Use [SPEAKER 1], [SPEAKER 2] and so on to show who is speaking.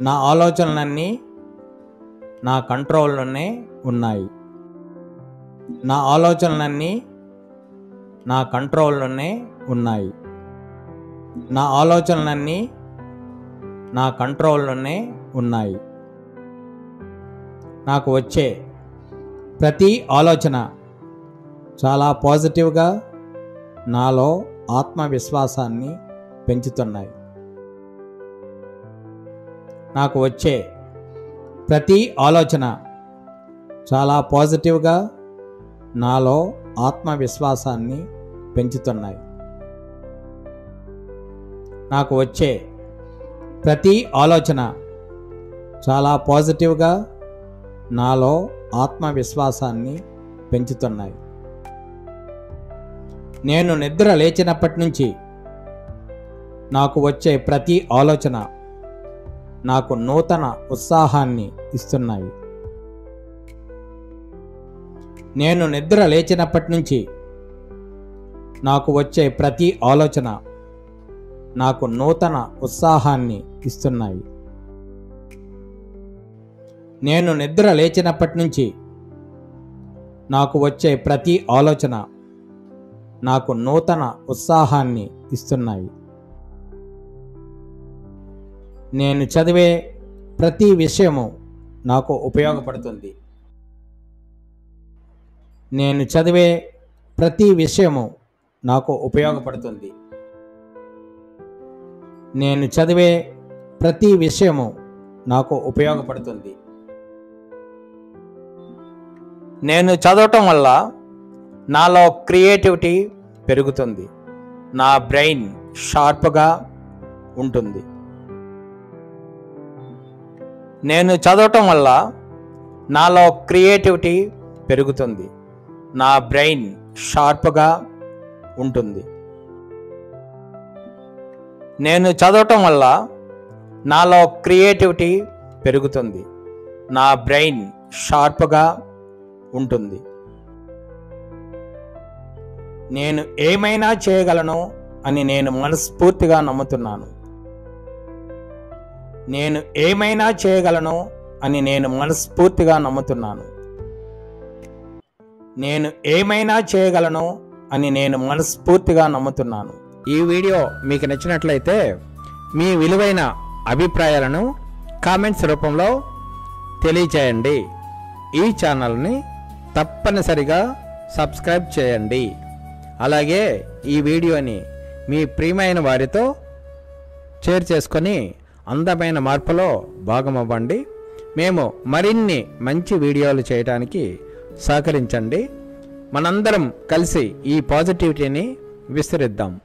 [SPEAKER 1] నా ఆలోచనలన్నీ నా కంట్రోల్లోనే ఉన్నాయి. నా ఆలోచనలన్నీ నా కంట్రోల్లోనే ఉన్నాయి. నా ఆలోచనలన్నీ నా కంట్రోల్లోనే ఉన్నాయి. నాకు వచ్చే ప్రతి ఆలోచన చాలా పాజిటివ్గా నాలో ఆత్మవిశ్వాసాన్ని పెంచుతున్నాయి. నాకు వచ్చే ప్రతి ఆలోచన చాలా పాజిటివ్గా నాలో ఆత్మవిశ్వాసాన్ని పెంచుతున్నాయి. నాకు వచ్చే ప్రతి ఆలోచన చాలా పాజిటివ్గా నాలో ఆత్మవిశ్వాసాన్ని పెంచుతున్నాయి. నేను నిద్ర లేచినప్పటి నుంచి నాకు వచ్చే ప్రతి ఆలోచన నాకు నూతన ఉత్సాహాన్ని ఇస్తున్నాయి. నేను నిద్ర లేచినప్పటి నుంచి నాకు వచ్చే ప్రతి ఆలోచన నాకు నూతన ఉత్సాహాన్ని ఇస్తున్నాయి. నేను నిద్ర లేచినప్పటి నుంచి నాకు వచ్చే ప్రతి ఆలోచన నాకు నూతన ఉత్సాహాన్ని ఇస్తున్నాయి. నేను చదివే ప్రతి విషయము నాకు ఉపయోగపడుతుంది. నేను చదివే ప్రతి విషయము నాకు ఉపయోగపడుతుంది. నేను చదివే ప్రతి విషయము నాకు ఉపయోగపడుతుంది. నేను చదవటం వల్ల నాలో క్రియేటివిటీ పెరుగుతుంది. నా బ్రెయిన్ షార్ప్గా ఉంటుంది. నేను చదవటం వల్ల నాలో క్రియేటివిటీ పెరుగుతుంది. నా బ్రెయిన్ షార్ప్గా ఉంటుంది. నేను చదవటం వల్ల నాలో క్రియేటివిటీ పెరుగుతుంది. నా బ్రెయిన్ షార్ప్గా ఉంటుంది. నేను ఏమైనా చేయగలను అని నేను మనస్ఫూర్తిగా నమ్ముతున్నాను. నేను ఏమైనా చేయగలను అని నేను మనస్ఫూర్తిగా నమ్ముతున్నాను. నేను ఏమైనా చేయగలను అని నేను మనస్ఫూర్తిగా నమ్ముతున్నాను. ఈ వీడియో మీకు నచ్చినట్లయితే మీ విలువైన అభిప్రాయాలను కామెంట్స్ రూపంలో తెలియచేయండి. ఈ ఛానల్ని తప్పనిసరిగా సబ్స్క్రైబ్ చేయండి. అలాగే ఈ వీడియోని మీ ప్రియమైన వారితో షేర్ చేసుకొని అందమైన మార్పులో భాగమవ్వండి. మేము మరిన్ని మంచి వీడియోలు చేయడానికి సహకరించండి. మనందరం కలిసి ఈ పాజిటివిటీని విస్తరిద్దాం.